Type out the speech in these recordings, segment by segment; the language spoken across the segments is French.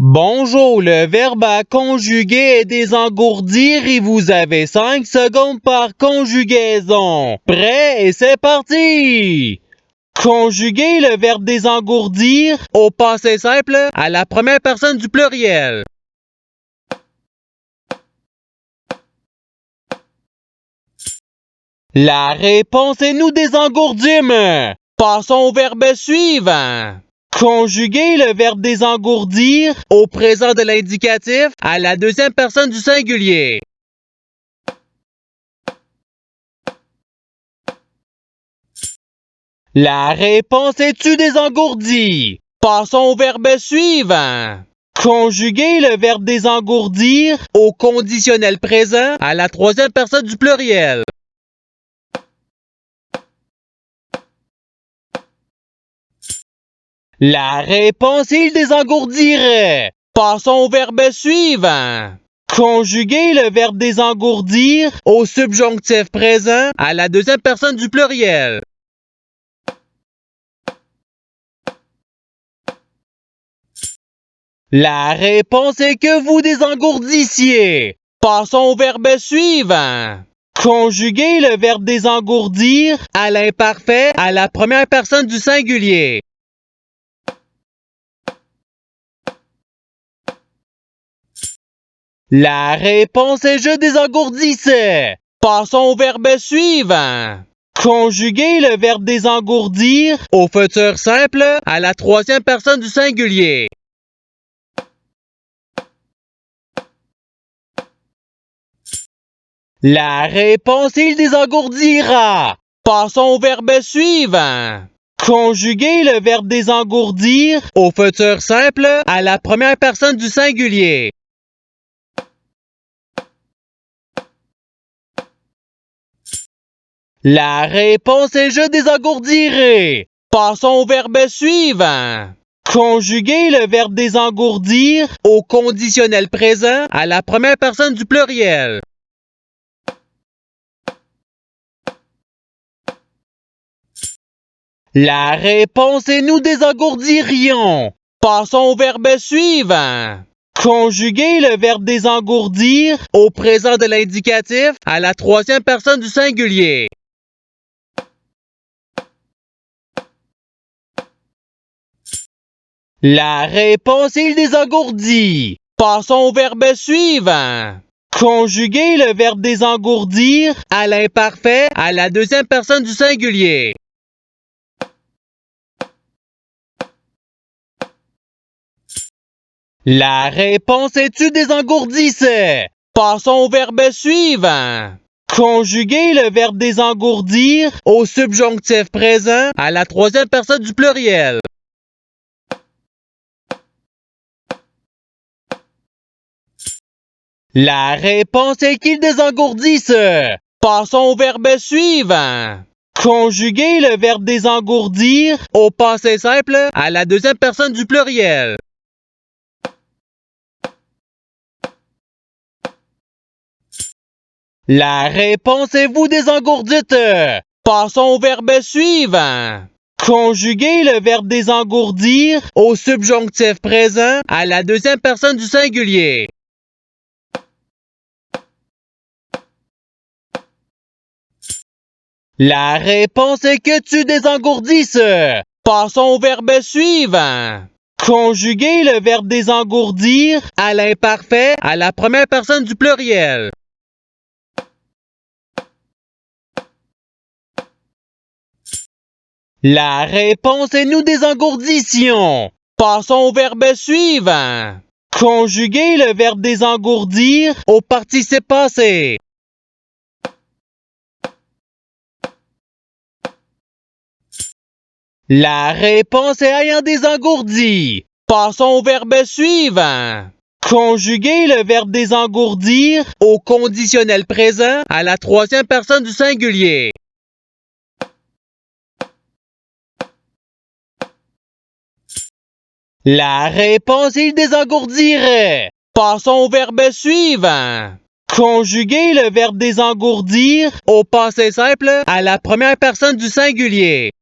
Bonjour, le verbe à conjuguer est désengourdir et vous avez 5 secondes par conjugaison. Prêt et c'est parti! Conjuguer le verbe désengourdir au passé simple à la première personne du pluriel. La réponse est nous désengourdîmes. Passons au verbe suivant. Conjuguer le verbe désengourdir au présent de l'indicatif à la deuxième personne du singulier. La réponse est tu désengourdi. Passons au verbe suivant. Conjuguer le verbe désengourdir au conditionnel présent à la troisième personne du pluriel. La réponse est il désengourdirait. Passons au verbe suivant. Conjuguer le verbe désengourdir au subjonctif présent à la deuxième personne du pluriel. La réponse est que vous désengourdissiez. Passons au verbe suivant. Conjuguer le verbe désengourdir à l'imparfait à la première personne du singulier. La réponse est je désengourdissais. Passons au verbe suivant. Conjuguer le verbe désengourdir au futur simple à la troisième personne du singulier. La réponse est il désengourdira. Passons au verbe suivant. Conjuguer le verbe désengourdir au futur simple à la première personne du singulier. La réponse est je désengourdirai. Passons au verbe suivant. Conjuguer le verbe désengourdir au conditionnel présent à la première personne du pluriel. La réponse est nous désengourdirions. Passons au verbe suivant. Conjuguer le verbe désengourdir au présent de l'indicatif à la troisième personne du singulier. La réponse est il désengourdit. Passons au verbe suivant. Conjuguer le verbe désengourdir à l'imparfait à la deuxième personne du singulier. La réponse est tu désengourdissais. Passons au verbe suivant. Conjuguer le verbe désengourdir au subjonctif présent à la troisième personne du pluriel. La réponse est qu'il désengourdisse. Passons au verbe suivant. Conjuguer le verbe désengourdir au passé simple à la deuxième personne du pluriel. La réponse est vous désengourdite. Passons au verbe suivant. Conjuguer le verbe désengourdir au subjonctif présent à la deuxième personne du singulier. La réponse est que tu désengourdisses. Passons au verbe suivant. Conjuguer le verbe désengourdir à l'imparfait à la première personne du pluriel. La réponse est nous désengourdissions. Passons au verbe suivant. Conjuguer le verbe désengourdir au participe passé. La réponse est ayant désengourdi. Passons au verbe suivant. Conjuguer le verbe désengourdir au conditionnel présent à la troisième personne du singulier. La réponse est il désengourdirait. Passons au verbe suivant. Conjuguer le verbe désengourdir au passé simple à la première personne du singulier.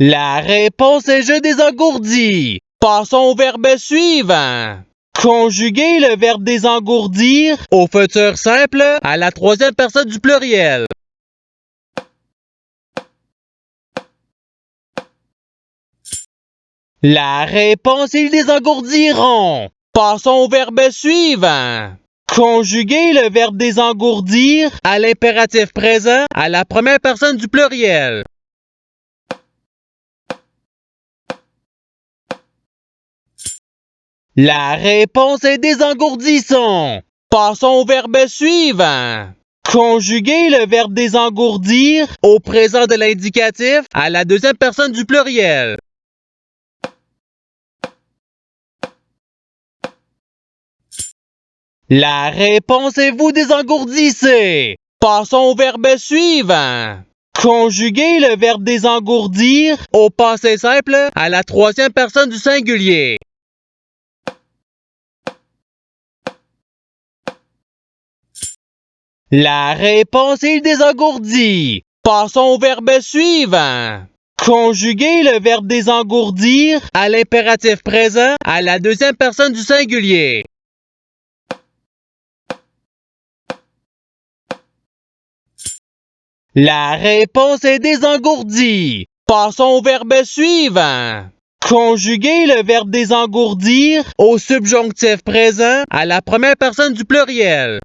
La réponse est je désengourdis. Passons au verbe suivant. Conjuguer le verbe désengourdir au futur simple à la troisième personne du pluriel. La réponse est ils désengourdiront. Passons au verbe suivant. Conjuguer le verbe désengourdir à l'impératif présent à la première personne du pluriel. La réponse est désengourdissons. Passons au verbe suivant. Conjuguer le verbe désengourdir au présent de l'indicatif à la deuxième personne du pluriel. La réponse est vous désengourdissez. Passons au verbe suivant. Conjuguer le verbe désengourdir au passé simple à la troisième personne du singulier. La réponse est il désengourdit. Passons au verbe suivant. Conjuguer le verbe désengourdir à l'impératif présent à la deuxième personne du singulier. La réponse est désengourdi. Passons au verbe suivant. Conjuguer le verbe désengourdir au subjonctif présent à la première personne du pluriel.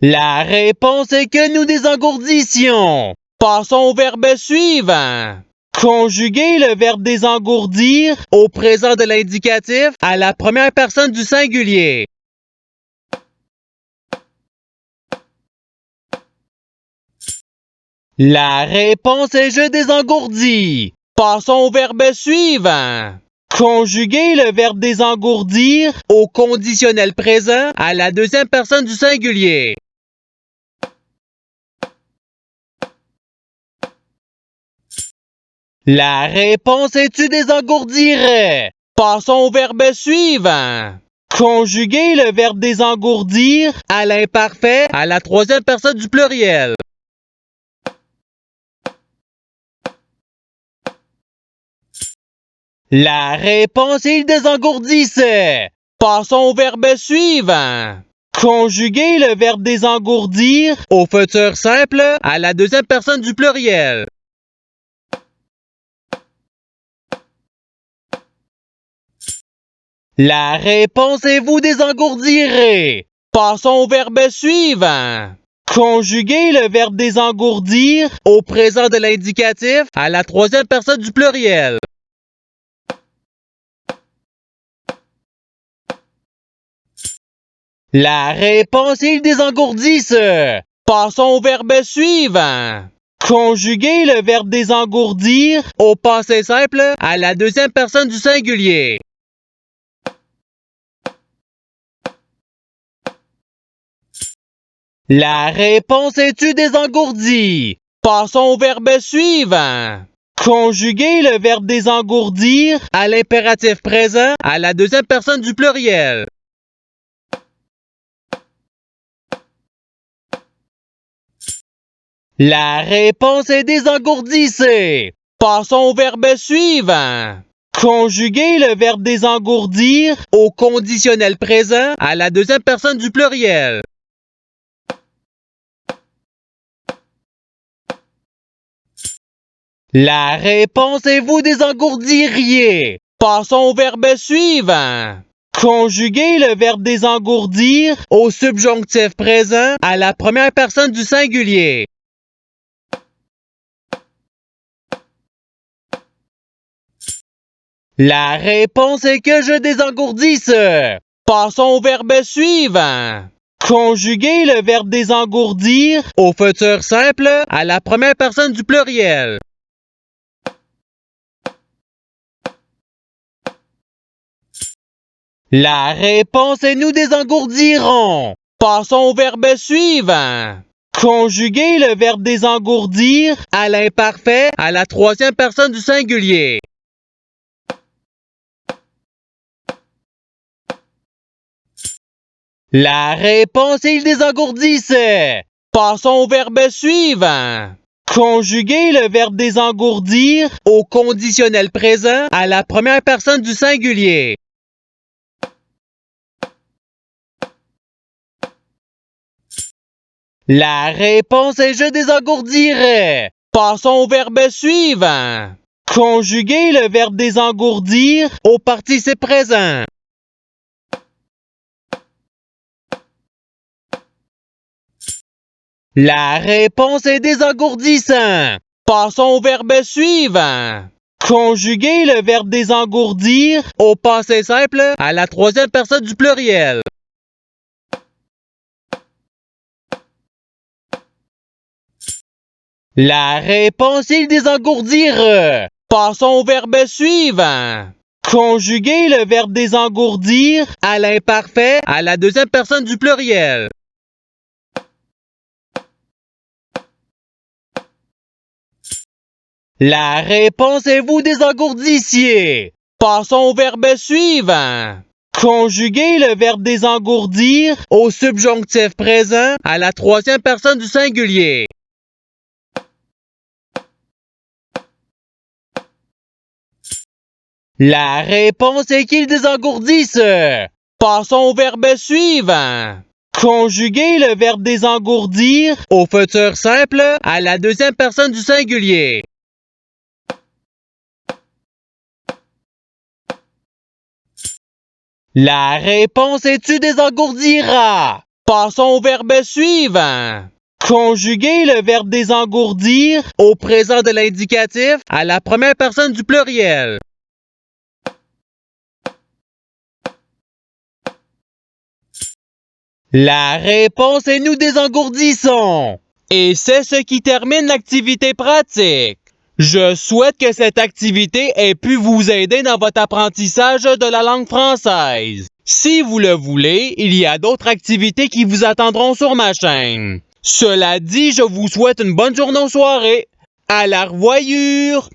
La réponse est que nous désengourdissions. Passons au verbe suivant. Conjuguer le verbe désengourdir au présent de l'indicatif à la première personne du singulier. La réponse est je désengourdis. Passons au verbe suivant. Conjuguer le verbe désengourdir au conditionnel présent à la deuxième personne du singulier. La réponse est tu désengourdirais. Passons au verbe suivant. Conjuguer le verbe désengourdir à l'imparfait à la troisième personne du pluriel. La réponse est il désengourdissait. Passons au verbe suivant. Conjuguer le verbe désengourdir au futur simple à la deuxième personne du pluriel. La réponse est vous désengourdirez. Passons au verbe suivant. Conjuguer le verbe désengourdir au présent de l'indicatif à la troisième personne du pluriel. La réponse est ils désengourdissent. Passons au verbe suivant. Conjuguer le verbe désengourdir au passé simple à la deuxième personne du singulier. La réponse est tu désengourdi. Passons au verbe suivant. Conjuguer le verbe désengourdir à l'impératif présent à la deuxième personne du pluriel. La réponse est désengourdissez. Passons au verbe suivant. Conjuguer le verbe désengourdir au conditionnel présent à la deuxième personne du pluriel. La réponse est vous désengourdiriez. Passons au verbe suivant. Conjuguer le verbe désengourdir au subjonctif présent à la première personne du singulier. La réponse est que je désengourdisse. Passons au verbe suivant. Conjuguer le verbe désengourdir au futur simple à la première personne du pluriel. La réponse est nous désengourdirons. Passons au verbe suivant. Conjuguer le verbe désengourdir à l'imparfait à la troisième personne du singulier. La réponse est il désengourdissait. Passons au verbe suivant. Conjuguez le verbe désengourdir au conditionnel présent à la première personne du singulier. La réponse est je désengourdirais. Passons au verbe suivant. Conjuguez le verbe désengourdir au participe présent. La réponse est désengourdissant. Passons au verbe suivant. Conjuguez le verbe désengourdir au passé simple à la troisième personne du pluriel. La réponse est désengourdir. Passons au verbe suivant. Conjuguez le verbe désengourdir à l'imparfait à la deuxième personne du pluriel. La réponse est vous désengourdissiez. Passons au verbe suivant. Conjuguez le verbe désengourdir au subjonctif présent à la troisième personne du singulier. La réponse est qu'ils désengourdissent. Passons au verbe suivant. Conjuguez le verbe désengourdir au futur simple à la deuxième personne du singulier. La réponse est tu désengourdiras. Passons au verbe suivant. Conjuguez le verbe désengourdir au présent de l'indicatif à la première personne du pluriel. La réponse est nous désengourdissons. Et c'est ce qui termine l'activité pratique. Je souhaite que cette activité ait pu vous aider dans votre apprentissage de la langue française. Si vous le voulez, il y a d'autres activités qui vous attendront sur ma chaîne. Cela dit, je vous souhaite une bonne journée ou soirée. À la revoyure!